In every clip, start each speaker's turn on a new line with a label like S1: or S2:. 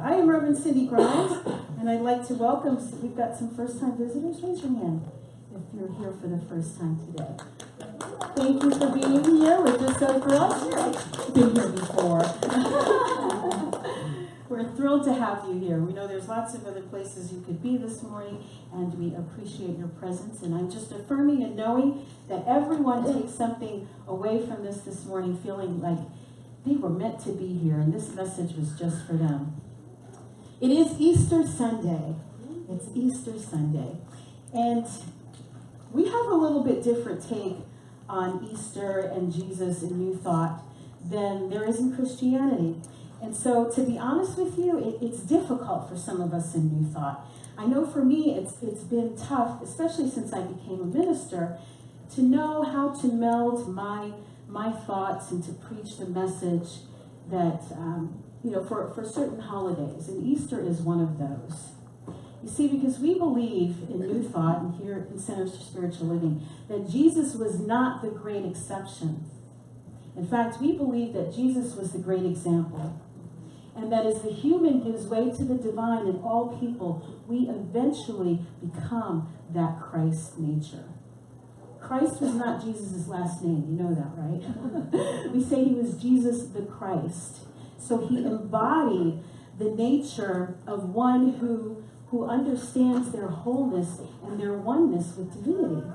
S1: I am Reverend Cindy Grimes, and I'd like to welcome, we've got some first-time visitors. Raise your hand if you're here for the first time today. Thank you for being here. We're just so thrilled. I've been here before. We're thrilled to have you here. We know there's lots of other places you could be this morning, and we appreciate your presence. And I'm just affirming and knowing that everyone takes something away from this morning, feeling like they were meant to be here, and this message was just for them. It is Easter Sunday. It's Easter Sunday. And we have a little bit different take on Easter and Jesus and New Thought than there is in Christianity. And so, to be honest with you, it's difficult for some of us in New Thought. I know for me, it's been tough, especially since I became a minister, to know how to meld my thoughts and to preach the message that, for certain holidays. And Easter is one of those. You see, because we believe in New Thought and here in Centers for Spiritual Living, that Jesus was not the great exception. In fact, we believe that Jesus was the great example. And that as the human gives way to the divine in all people, we eventually become that Christ nature. Christ was not Jesus' last name. You know that, right? We say he was Jesus the Christ. So he embodied the nature of one who understands their wholeness and their oneness with divinity.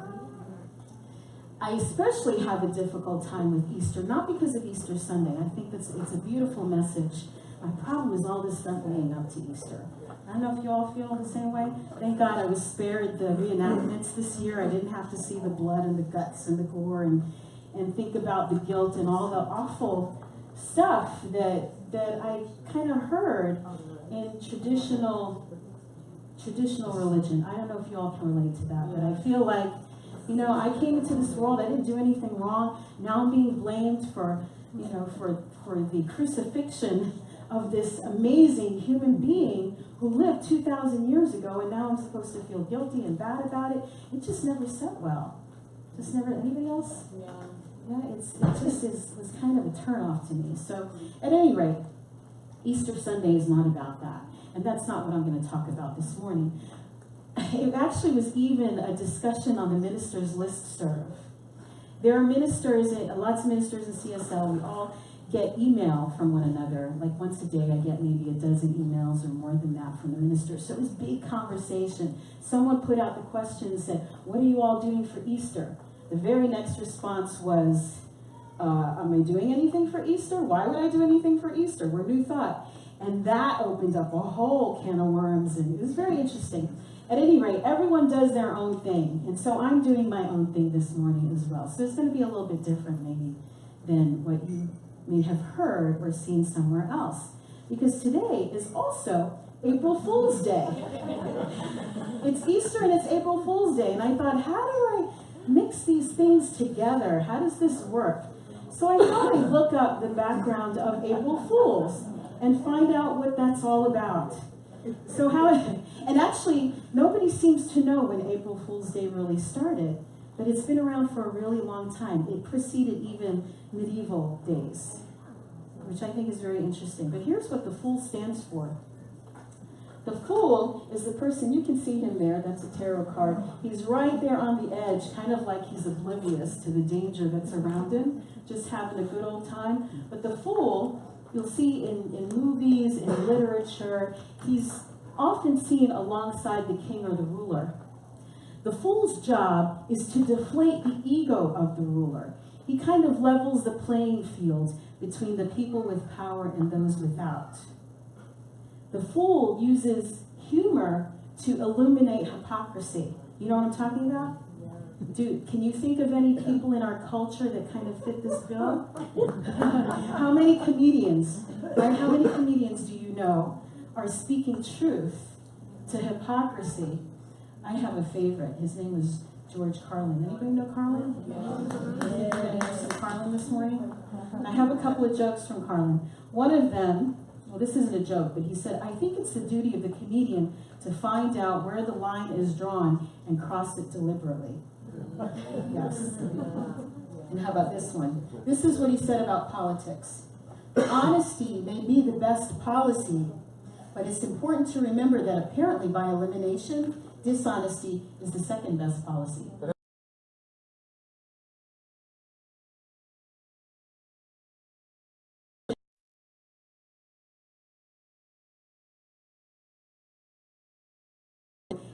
S1: I especially have a difficult time with Easter, not because of Easter Sunday. I think it's a beautiful message. My problem is all this stuff leading up to Easter. I don't know if you all feel the same way. Thank God I was spared the reenactments this year. I didn't have to see the blood and the guts and the gore and think about the guilt and all the awful stuff that I kind of heard in traditional religion. I don't know if you all can relate to that, but I feel like, I came into this world, I didn't do anything wrong. Now I'm being blamed for the crucifixion of this amazing human being who lived 2,000 years ago, and now I'm supposed to feel guilty and bad about it. It just never set well. Just never. Anybody else? Yeah. It just was kind of a turnoff to me. So, at any rate, Easter Sunday is not about that, and that's not what I'm going to talk about this morning. It actually was even a discussion on the ministers' listserv. There are ministers, lots of ministers in CSL. We all get email from one another. Like once a day I get maybe a dozen emails or more than that from the ministers. So it was big conversation. Someone put out the question and said, what are you all doing for Easter? The very next response was, am I doing anything for Easter? Why would I do anything for Easter? We're New Thought. And that opened up a whole can of worms, and it was very interesting. At any rate, everyone does their own thing. And so I'm doing my own thing this morning as well. So it's going to be a little bit different maybe than what you may have heard or seen somewhere else. Because today is also April Fool's Day. It's Easter and it's April Fool's Day. And I thought, how do I mix these things together? How does this work? So I thought I'd look up the background of April Fools and find out what that's all about. So and actually, nobody seems to know when April Fool's Day really started, but it's been around for a really long time. It preceded even medieval days, which I think is very interesting. But here's what the Fool stands for. The Fool is the person, you can see him there, that's a tarot card. He's right there on the edge, kind of like he's oblivious to the danger that's around him, just having a good old time. But the Fool, you'll see in movies, in literature, he's often seen alongside the king or the ruler. The Fool's job is to deflate the ego of the ruler. He kind of levels the playing field between the people with power and those without. The Fool uses humor to illuminate hypocrisy. You know what I'm talking about? Can you think of any people in our culture that kind of fit this bill? How many comedians, right? How many comedians do you know are speaking truth to hypocrisy? I have a favorite. His name is George Carlin. Anybody know Carlin? Yeah. Anybody know some Carlin this morning? And I have a couple of jokes from Carlin. One of them, well, this isn't a joke, but he said, I think it's the duty of the comedian to find out where the line is drawn and cross it deliberately. Yes. And how about this one? This is what he said about politics. Honesty may be the best policy, But it's important to remember that apparently by elimination, dishonesty is the second best policy.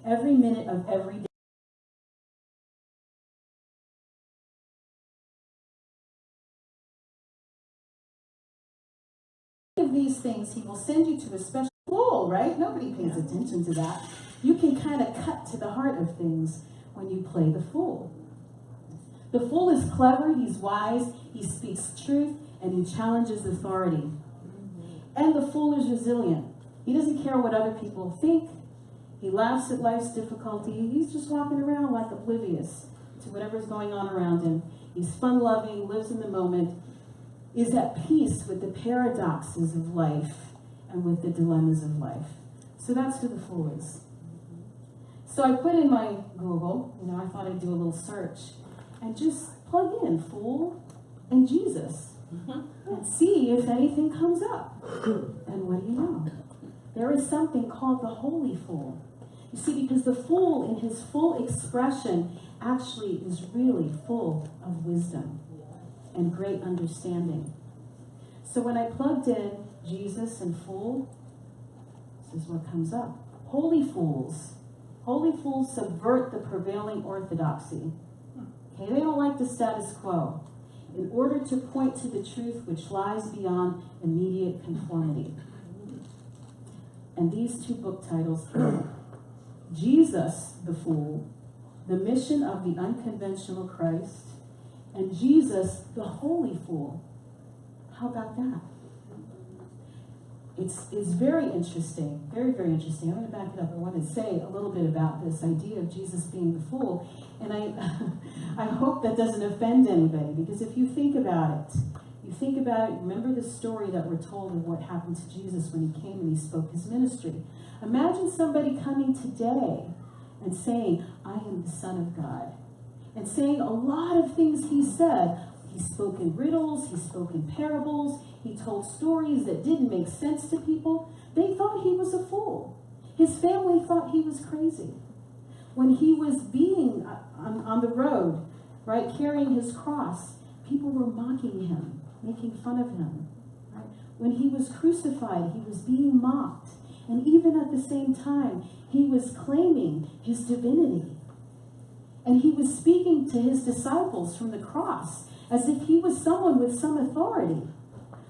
S1: Every minute of every day. Of these things, he will send you to a special fool, right? Nobody pays attention to that. You can kind of cut to the heart of things when you play the fool. The fool is clever, he's wise, he speaks truth, and he challenges authority. And the fool is resilient. He doesn't care what other people think. He laughs at life's difficulty. He's just walking around like oblivious to whatever's going on around him. He's fun-loving, lives in the moment, is at peace with the paradoxes of life and with the dilemmas of life. So that's who the fool is. So I put in my Google, I thought I'd do a little search, and just plug in fool and Jesus and see if anything comes up. And what do you know? There is something called the holy fool. You see, because the fool in his full expression actually is really full of wisdom and great understanding. So when I plugged in Jesus and fool, this is what comes up. Holy fools. Holy fools subvert the prevailing orthodoxy. Okay, they don't like the status quo in order to point to the truth which lies beyond immediate conformity. And these two book titles are Jesus the Fool, The Mission of the Unconventional Christ, and Jesus the Holy Fool. How about that? It's very interesting, very, very interesting. I'm going to back it up. I want to say a little bit about this idea of Jesus being the fool. And I hope that doesn't offend anybody, because if you think about it, remember the story that we're told of what happened to Jesus when he came and he spoke his ministry. Imagine somebody coming today and saying, I am the Son of God, and saying a lot of things he said. He spoke in riddles, he spoke in parables, he told stories that didn't make sense to people. They thought he was a fool. His family thought he was crazy. When he was being on the road, right, carrying his cross, people were mocking him, making fun of him. Right? When he was crucified, he was being mocked. And even at the same time, he was claiming his divinity. And he was speaking to his disciples from the cross as if he was someone with some authority,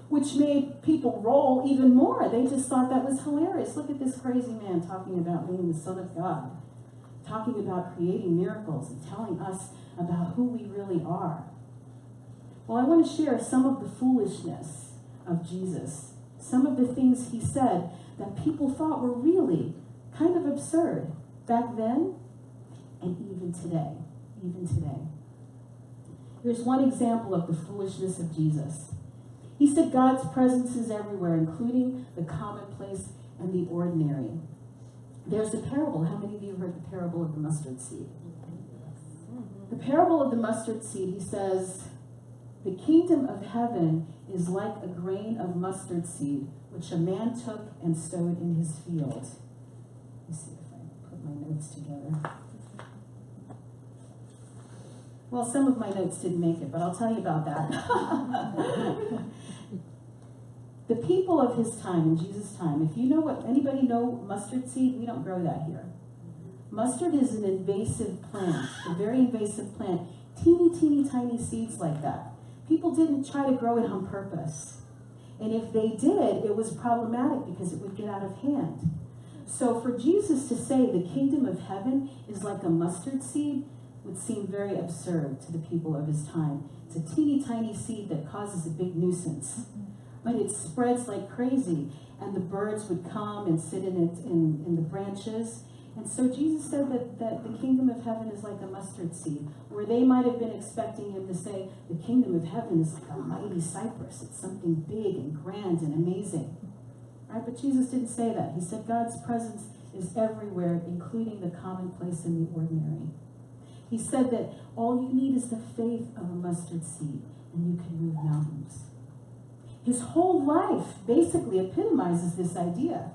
S1: which made people roll even more. They just thought that was hilarious. Look at this crazy man talking about being the Son of God, talking about creating miracles and telling us about who we really are. Well, I want to share some of the foolishness of Jesus, some of the things he said that people thought were really kind of absurd back then and even today. Here's one example of the foolishness of Jesus. He said God's presence is everywhere, including the commonplace and the ordinary. There's a parable. How many of you have heard the parable of the mustard seed? The parable of the mustard seed, he says, the kingdom of heaven is like a grain of mustard seed, which a man took and sowed in his field. Let me see if I put my notes together. Well, some of my notes didn't make it, but I'll tell you about that. The people of his time, in Jesus' time, if you know what, anybody know mustard seed? We don't grow that here. Mustard is an invasive plant, a very invasive plant. Teeny, teeny, tiny seeds like that. People didn't try to grow it on purpose. And if they did, it was problematic because it would get out of hand. So for Jesus to say the kingdom of heaven is like a mustard seed would seem very absurd to the people of his time. It's a teeny tiny seed that causes a big nuisance. But it spreads like crazy, and the birds would come and sit in it in the branches. And so Jesus said that the kingdom of heaven is like a mustard seed, where they might have been expecting him to say the kingdom of heaven is like a mighty cypress. It's something big and grand and amazing. Right? But Jesus didn't say that. He said God's presence is everywhere, including the commonplace and the ordinary. He said that all you need is the faith of a mustard seed, and you can move mountains. His whole life basically epitomizes this idea.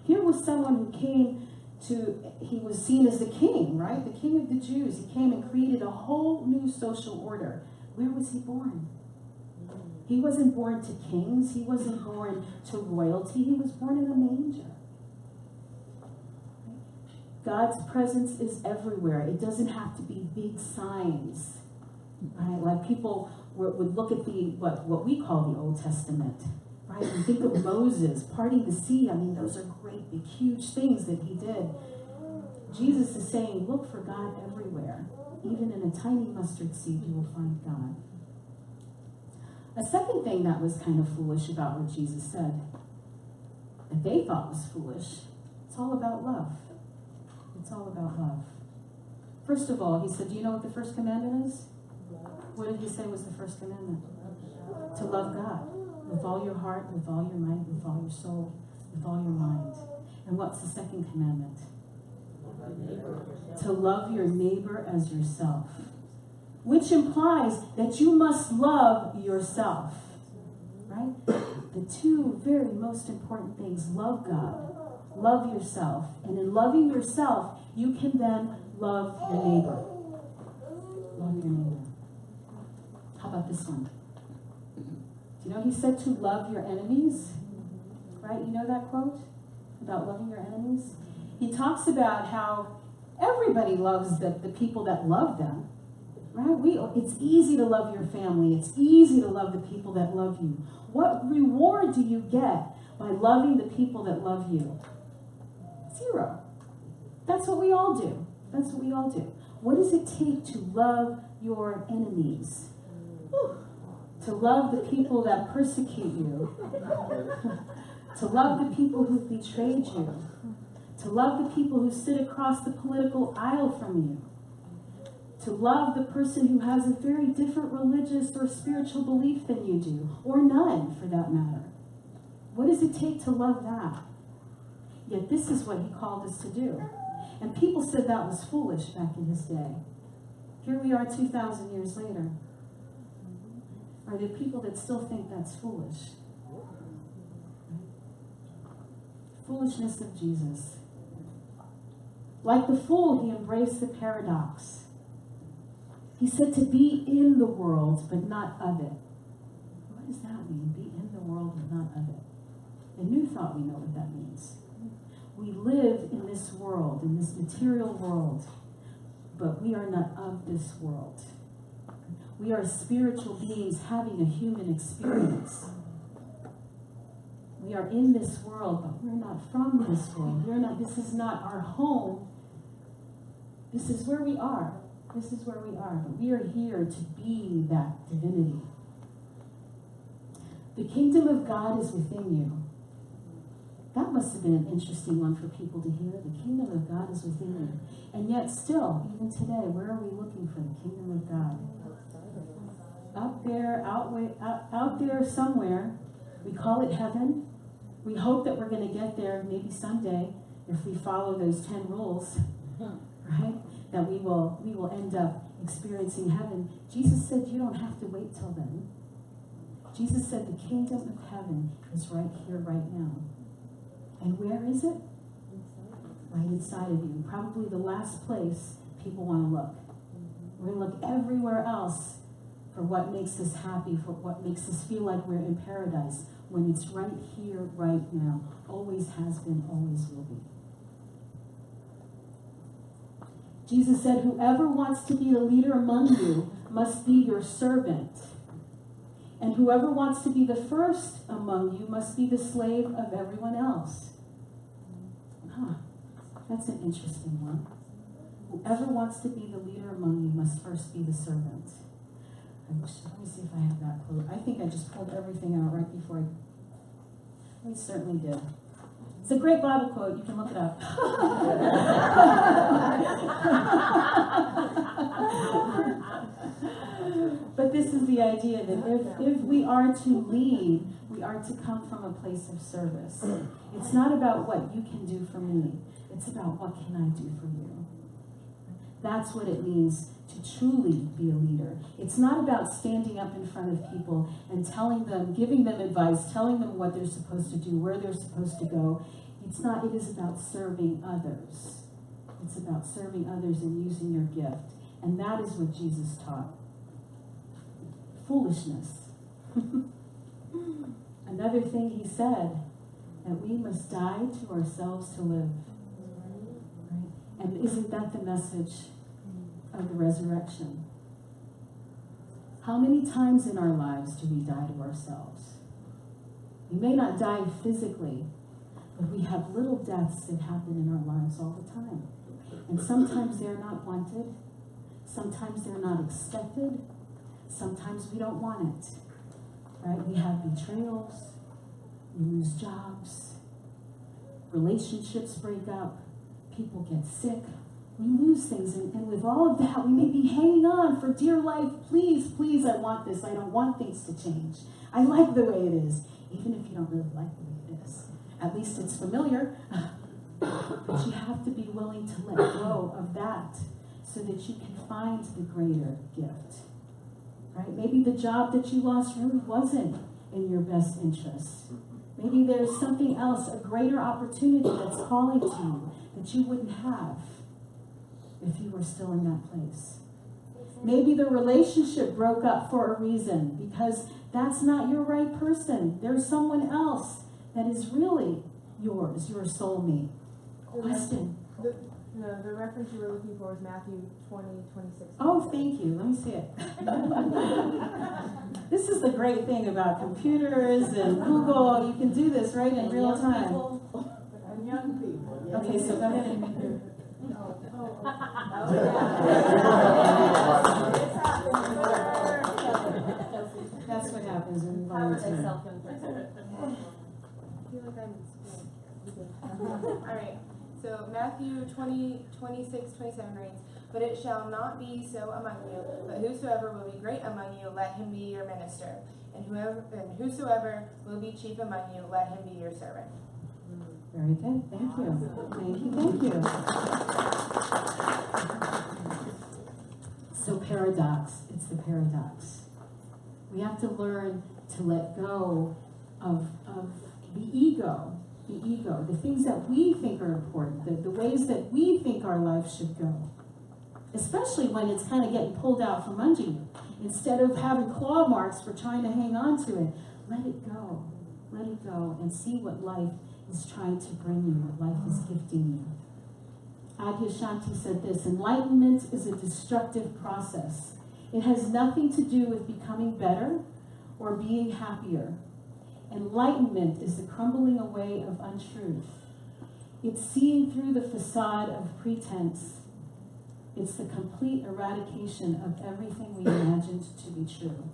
S1: Here was someone who came he was seen as the king, right? The king of the Jews. He came and created a whole new social order. Where was he born? He wasn't born to kings. He wasn't born to royalty. He was born in a manger. God's presence is everywhere. It doesn't have to be big signs, right? Like people would look at what we call the Old Testament, right? And think of Moses parting the sea. I mean, those are great, big, huge things that he did. Jesus is saying, look for God everywhere. Even in a tiny mustard seed, you will find God. A second thing that was kind of foolish about what Jesus said, that they thought was foolish, it's all about love. It's all about love. First of all, he said, do you know what the first commandment is? What did he say was the first commandment? To love God with all your heart, with all your might, with all your soul, with all your mind. And what's the second commandment? To love your neighbor as yourself. Which implies that you must love yourself. Right? The two very most important things. Love God. Love yourself. And in loving yourself, you can then love your neighbor. Love your neighbor. How about this one? Do you know he said to love your enemies? Right? You know that quote about loving your enemies? He talks about how everybody loves the people that love them. Right? It's easy to love your family. It's easy to love the people that love you. What reward do you get by loving the people that love you? Zero. That's what we all do. That's what we all do. What does it take to love your enemies? To love the people that persecute you. To love the people who betrayed you. To love the people who sit across the political aisle from you. To love the person who has a very different religious or spiritual belief than you do, or none for that matter. What does it take to love that? Yet this is what he called us to do. And people said that was foolish back in his day. Here we are 2,000 years later. Are there people that still think that's foolish? Foolishness of Jesus. Like the fool, he embraced the paradox. He said to be in the world, but not of it. What does that mean? Be in the world, but not of it. In New Thought, we know what that means. We live in this world, in this material world, but we are not of this world. We are spiritual beings having a human experience. We are in this world, but we're not from this world. This is not our home. This is where we are. This is where we are. But we are here to be that divinity. The kingdom of God is within you. That must have been an interesting one for people to hear. The kingdom of God is within you. And yet still, even today, where are we looking for the kingdom of God? Up there, out there somewhere. We call it heaven. We hope that we're going to get there maybe someday if we follow those 10 rules, right? That we will end up experiencing heaven. Jesus said you don't have to wait till then. Jesus said the kingdom of heaven is right here, right now. And where is it? Right inside of you. Probably the last place people want to look. We're going to look everywhere else for what makes us happy, for what makes us feel like we're in paradise, when it's right here, right now. Always has been, always will be. Jesus said, whoever wants to be the leader among you must be your servant. And whoever wants to be the first among you must be the slave of everyone else. That's an interesting one. Whoever wants to be the leader among you must first be the servant. Let me see if I have that quote. I think I just pulled everything out right before I certainly did. It's a great Bible quote. You can look it up. But this is the idea that if we are to lead, we are to come from a place of service. It's not about what you can do for me. It's about what can I do for you. That's what it means to truly be a leader. It's not about standing up in front of people and telling them, giving them advice, telling them what they're supposed to do, where they're supposed to go. It is about serving others. It's about serving others and using your gift. And that is what Jesus taught. Foolishness. Another thing he said, that we must die to ourselves to live. Right? And isn't that the message of the resurrection? How many times in our lives do we die to ourselves? We may not die physically, but we have little deaths that happen in our lives all the time. And sometimes they're not wanted. Sometimes they're not expected. Sometimes we don't want it. Right? We have betrayals. We lose jobs. Relationships break up. People get sick. We lose things. And with all of that, we may be hanging on for dear life. Please, please, I want this. I don't want things to change. I like the way it is. Even if you don't really like the way it is. At least it's familiar. But you have to be willing to let go of that so that you can find the greater gift. Right? Maybe the job that you lost really wasn't in your best interest. Maybe there's something else, a greater opportunity that's calling to you that you wouldn't have if you were still in that place. Maybe the relationship broke up for a reason because that's not your right person. There's someone else that is really yours, your soulmate. Question.
S2: The reference you were looking for was Matthew 20:26.
S1: Oh, thank you. Let me see it. This is the great thing about computers and Google. You can do this right in real time.
S3: And young people. Yes.
S1: Okay, so go ahead and read through. That's what happens when you volunteer.
S2: I feel like I'm in school. Alright, so Matthew 20:26-27 reads, "But it shall not be so among you, but whosoever will be great among you, let him be your minister. And whosoever will be chief among you, let him be your servant."
S1: Very good. Thank you. Thank you. Thank you. So paradox. It's the paradox. We have to learn to let go of the ego, the things that we think are important, the ways that we think our life should go. Especially when it's kind of getting pulled out from under you. Instead of having claw marks for trying to hang on to it, let it go. Let it go and see what life is trying to bring you, what life is gifting you. Adyashanti said this, enlightenment is a destructive process. It has nothing to do with becoming better or being happier. Enlightenment is the crumbling away of untruth. It's seeing through the facade of pretense. It's the complete eradication of everything we imagined to be true.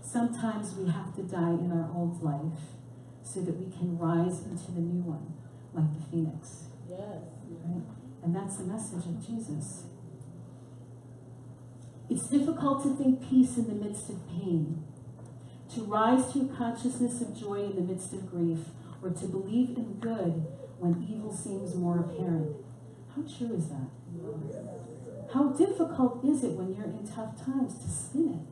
S1: Sometimes we have to die in our old life so that we can rise into the new one, like the phoenix.
S3: Yes.
S1: Right? And that's the message of Jesus. It's difficult to think peace in the midst of pain, to rise to a consciousness of joy in the midst of grief, or to believe in good when evil seems more apparent. How true is that? How difficult is it when you're in tough times to spin it,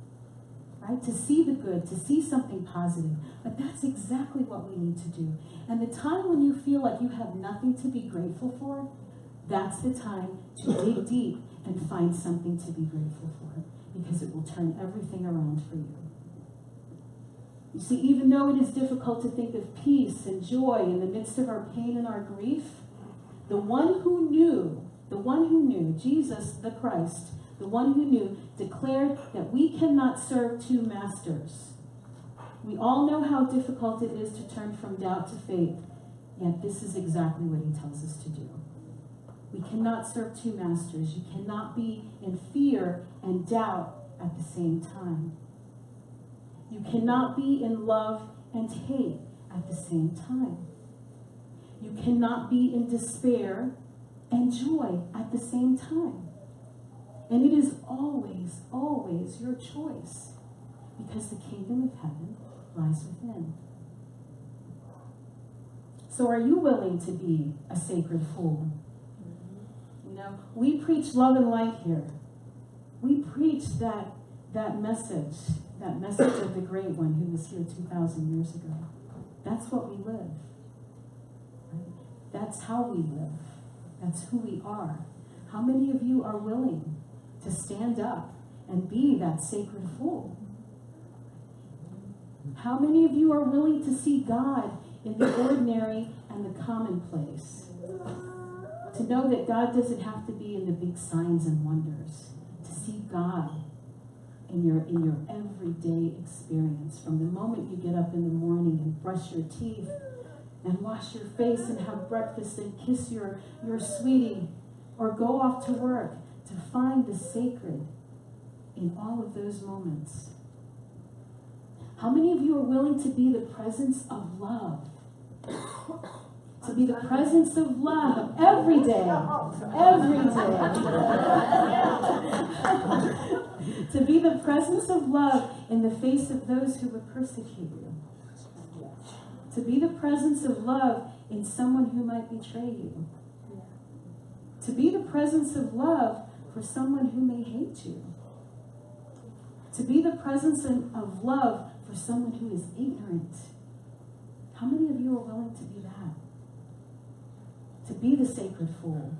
S1: right? To see the good, to see something positive. But that's exactly what we need to do. And the time when you feel like you have nothing to be grateful for, that's the time to dig deep and find something to be grateful for, because it will turn everything around for you. You see, even though it is difficult to think of peace and joy in the midst of our pain and our grief, the one who knew, Jesus the Christ, the one who knew, declared that we cannot serve two masters. We all know how difficult it is to turn from doubt to faith, yet this is exactly what he tells us to do. We cannot serve two masters. You cannot be in fear and doubt at the same time. You cannot be in love and hate at the same time. You cannot be in despair and joy at the same time. And it is always, always your choice, because the kingdom of heaven lies within. So are you willing to be a sacred fool? You know, we preach love and light here. We preach that message of the great one who was here 2,000 years ago. That's what we live. That's how we live. That's who we are. How many of you are willing to stand up and be that sacred fool? How many of you are willing to see God in the ordinary and the commonplace? To know that God doesn't have to be in the big signs and wonders. To see God in your everyday experience. From the moment you get up in the morning and brush your teeth and wash your face and have breakfast and kiss your sweetie, or go off to work, to find the sacred in all of those moments. How many of you are willing to be the presence of love? To be the presence of love every day. Every day. To be the presence of love in the face of those who would persecute you. To be the presence of love in someone who might betray you. To be the presence of love for someone who may hate you. To be the presence of love for someone who is ignorant. How many of you are willing to be that? To be the sacred fool?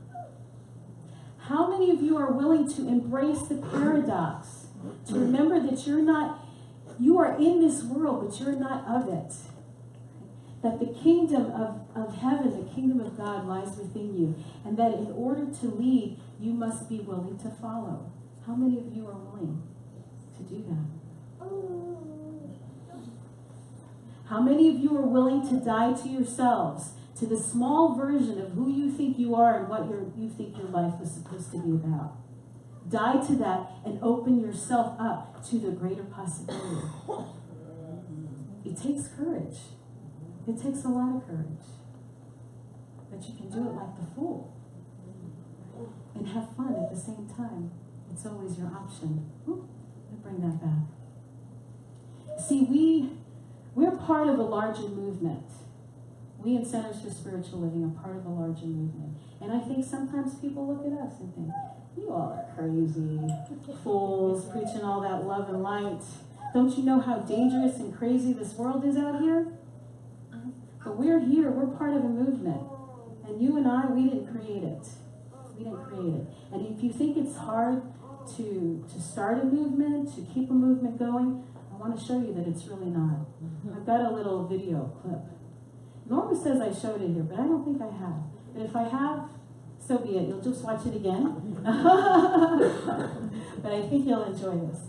S1: How many of you are willing to embrace the paradox? To remember that you are in this world, but you're not of it. That the kingdom of heaven, the kingdom of God lies within you. And that in order to lead, you must be willing to follow. How many of you are willing to do that? How many of you are willing to die to yourselves, to the small version of who you think you are and what you think your life was supposed to be about? Die to that and open yourself up to the greater possibility. It takes courage. It takes a lot of courage. But you can do it like the fool. And have fun at the same time. It's always your option. Ooh, let me bring that back. See, we're part of a larger movement. We in Centers for Spiritual Living are part of a larger movement. And I think sometimes people look at us and think, you all are crazy, fools, preaching all that love and light. Don't you know how dangerous and crazy this world is out here? But we're here, we're part of a movement. And you and I, we didn't create it. We didn't create it. And if you think it's hard to start a movement, to keep a movement going, I want to show you that it's really not. I've got a little video clip. Norma says I showed it here, but I don't think I have. And if I have, so be it. You'll just watch it again. But I think you'll enjoy this.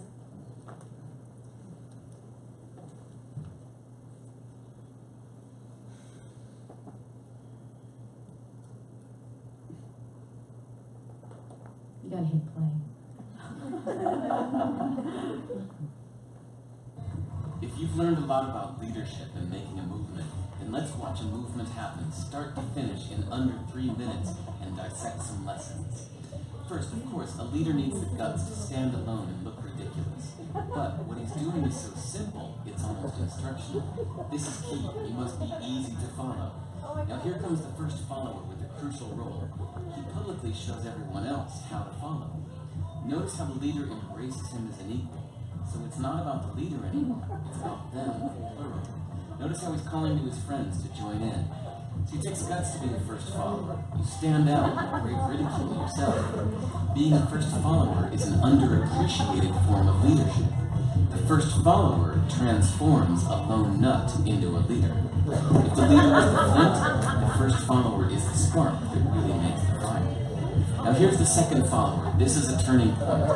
S1: You gotta hit play.
S4: If you've learned a lot about leadership and making a movement, then let's watch a movement happen, start to finish, in under 3 minutes and dissect some lessons. First, of course, a leader needs the guts to stand alone and look ridiculous. But what he's doing is so simple, it's almost instructional. This is key. He must be easy to follow. Now here comes the first follower with a crucial role. He publicly shows everyone else how to follow. Notice how the leader embraces him as an equal. So it's not about the leader anymore, it's about them, plural. Notice how he's calling to his friends to join in. So it takes guts to be the first follower. You stand out, you ridicule yourself. Being a first follower is an underappreciated form of leadership. The first follower transforms a lone nut into a leader. If the leader is the flint, the first follower is the spark that really makes the fire. Now here's the second follower. This is a turning point. It's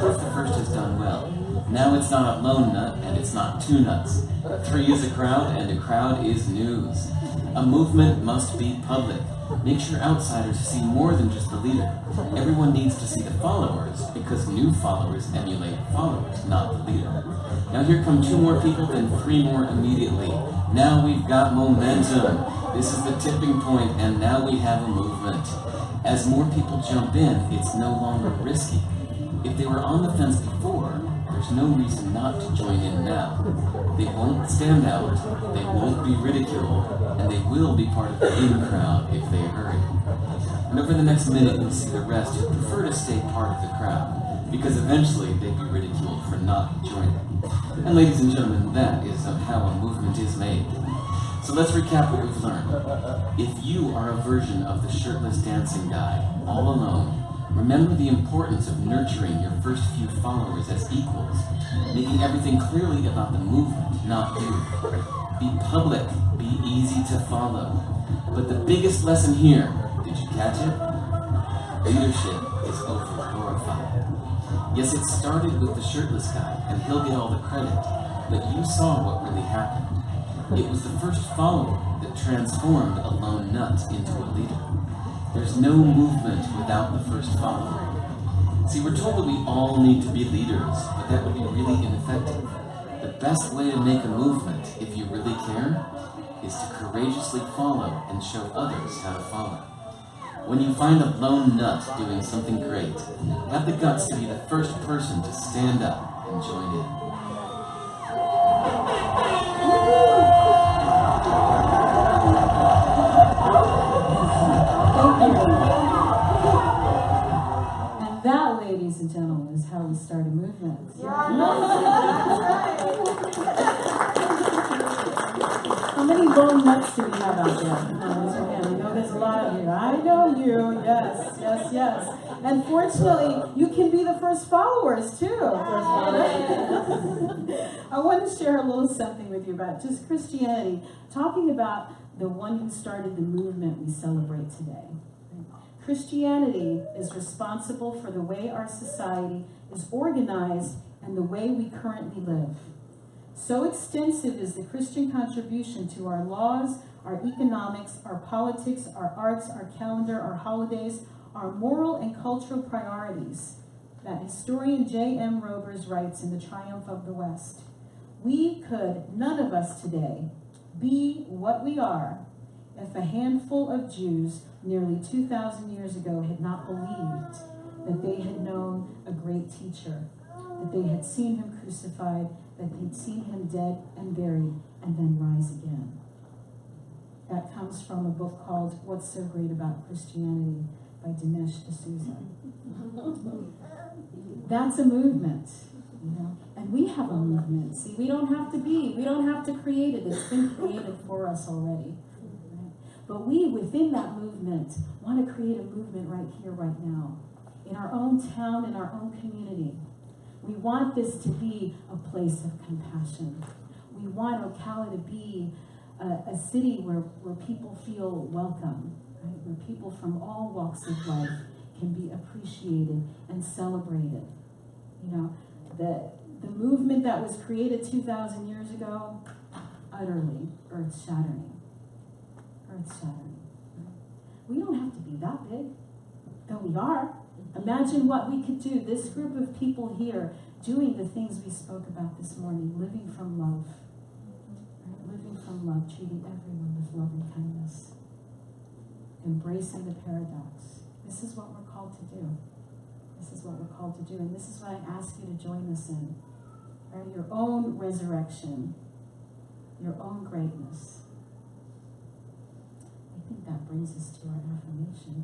S4: proof the first has done well. Now it's not a lone nut, and it's not two nuts. A tree is a crowd, and a crowd is news. A movement must be public. Make sure outsiders see more than just the leader. Everyone needs to see the followers, because new followers emulate followers, not the leader. Now here come 2 more people, then 3 more immediately. Now we've got momentum. This is the tipping point, and now we have a movement. As more people jump in, it's no longer risky. If they were on the fence before, there's no reason not to join in now. They won't stand out, they won't be ridiculed, and they will be part of the in crowd if they hurry. And over the next minute, you'll see the rest who prefer to stay part of the crowd, because eventually they'd be ridiculed for not joining. And ladies and gentlemen, that is how a movement is made. So let's recap what we've learned. If you are a version of the shirtless dancing guy, all alone, remember the importance of nurturing your first few followers as equals, making everything clearly about the movement, not you. Be public, be easy to follow. But the biggest lesson here, did you catch it? Leadership is over-glorified. Yes, it started with the shirtless guy, and he'll get all the credit, but you saw what really happened. It was the first follower that transformed a lone nut into a leader. There's no movement without the first follower. See, we're told that we all need to be leaders, but that would be really ineffective. The best way to make a movement, if you really care, is to courageously follow and show others how to follow. When you find a lone nut doing something great, have the guts to be the first person to stand up and join in.
S1: And that, ladies and gentlemen, is how we start a movement. How many lone nuts do we have out there? I know there's a lot of you. I know you. Yes, yes, yes. And fortunately, you can be the first followers too. I want to share a little something with you about just Christianity, talking about the one who started the movement we celebrate today. Christianity is responsible for the way our society is organized and the way we currently live. So extensive is the Christian contribution to our laws, our economics, our politics, our arts, our calendar, our holidays, our moral and cultural priorities, that historian J.M. Roberts writes in The Triumph of the West. We could, none of us today, be what we are if a handful of Jews nearly 2,000 years ago had not believed that they had known a great teacher, that they had seen him crucified, that they'd seen him dead and buried, and then rise again. That comes from a book called What's So Great About Christianity by Dinesh D'Souza. That's a movement, you know, and we have a movement. See, we don't have to create it. It's been created for us already. Right? But we, within that movement, want to create a movement right here, right now, in our own town, in our own community. We want this to be a place of compassion. We want Ocala to be a city where people feel welcome, right? Where people from all walks of life can be appreciated and celebrated. You know, the movement that was created 2,000 years ago, utterly earth-shattering. Earth-shattering. Right? We don't have to be that big, though we are. Imagine what we could do, this group of people here, doing the things we spoke about this morning, living from love. Right? Living from love, treating everyone with love and kindness. Embracing the paradox. This is what we're called to do. This is what we're called to do, and this is what I ask you to join us in. Right? Your own resurrection, your own greatness. I think that brings us to our affirmation.